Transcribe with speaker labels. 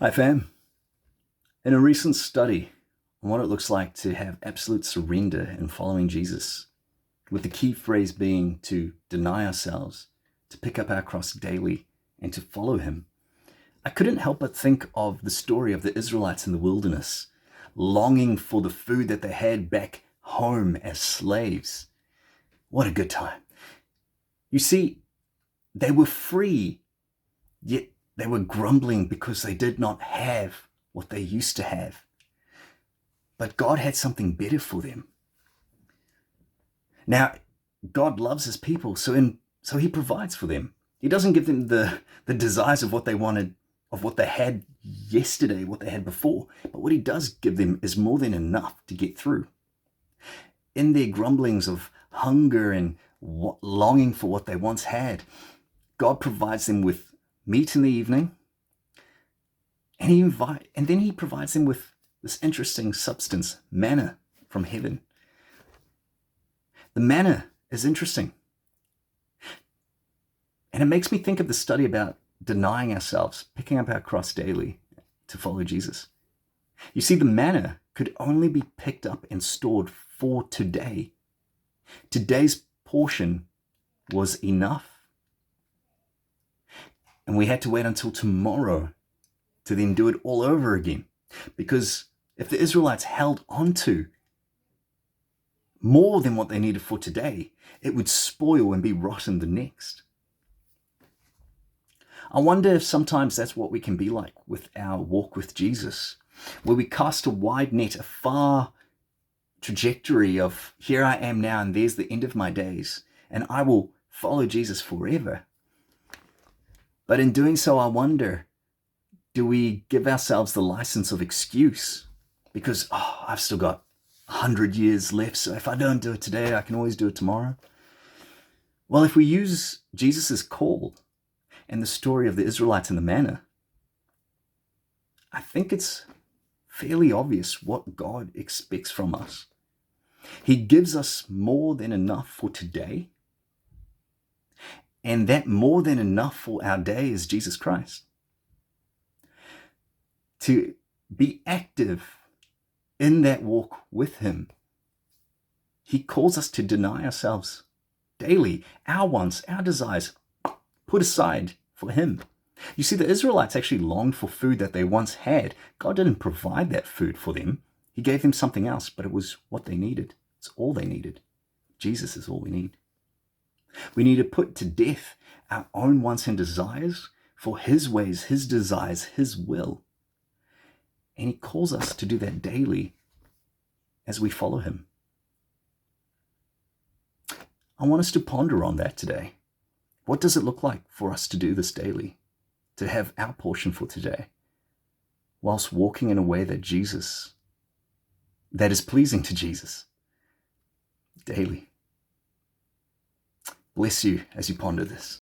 Speaker 1: Hi, fam. In a recent study on what it looks like to have absolute surrender in following Jesus, with the key phrase being to deny ourselves, to pick up our cross daily, and to follow him, I couldn't help but think of the story of the Israelites in the wilderness, longing for the food that they had back home as slaves. What a good time. You see, they were free, yet they were grumbling because they did not have what they used to have. But God had something better for them. Now, God loves his people, so he provides for them. He doesn't give them the desires of what they wanted, of what they had yesterday, what they had before. But what he does give them is more than enough to get through. In their grumblings of hunger and longing for what they once had, God provides them with meat in the evening, and then he provides them with this interesting substance, manna from heaven. The manna is interesting. And it makes me think of the study about denying ourselves, picking up our cross daily to follow Jesus. You see, the manna could only be picked up and stored for today. Today's portion was enough. And we had to wait until tomorrow to then do it all over again. Because if the Israelites held on to more than what they needed for today, it would spoil and be rotten the next. I wonder if sometimes that's what we can be like with our walk with Jesus, where we cast a wide net, a far trajectory of here I am now and there's the end of my days, and I will follow Jesus forever. But in doing so, I wonder, do we give ourselves the license of excuse? Because, I've still got 100 years left, so if I don't do it today, I can always do it tomorrow. Well, if we use Jesus' call and the story of the Israelites and the manna, I think it's fairly obvious what God expects from us. He gives us more than enough for today, and that more than enough for our day is Jesus Christ. To be active in that walk with him, he calls us to deny ourselves daily, our wants, our desires, put aside for him. You see, the Israelites actually longed for food that they once had. God didn't provide that food for them. He gave them something else, but it was what they needed. It's all they needed. Jesus is all we need. We need to put to death our own wants and desires for his ways, his desires, his will. And he calls us to do that daily as we follow him. I want us to ponder on that today. What does it look like for us to do this daily, to have our portion for today, whilst walking in a way that is pleasing to Jesus daily? Bless you as you ponder this.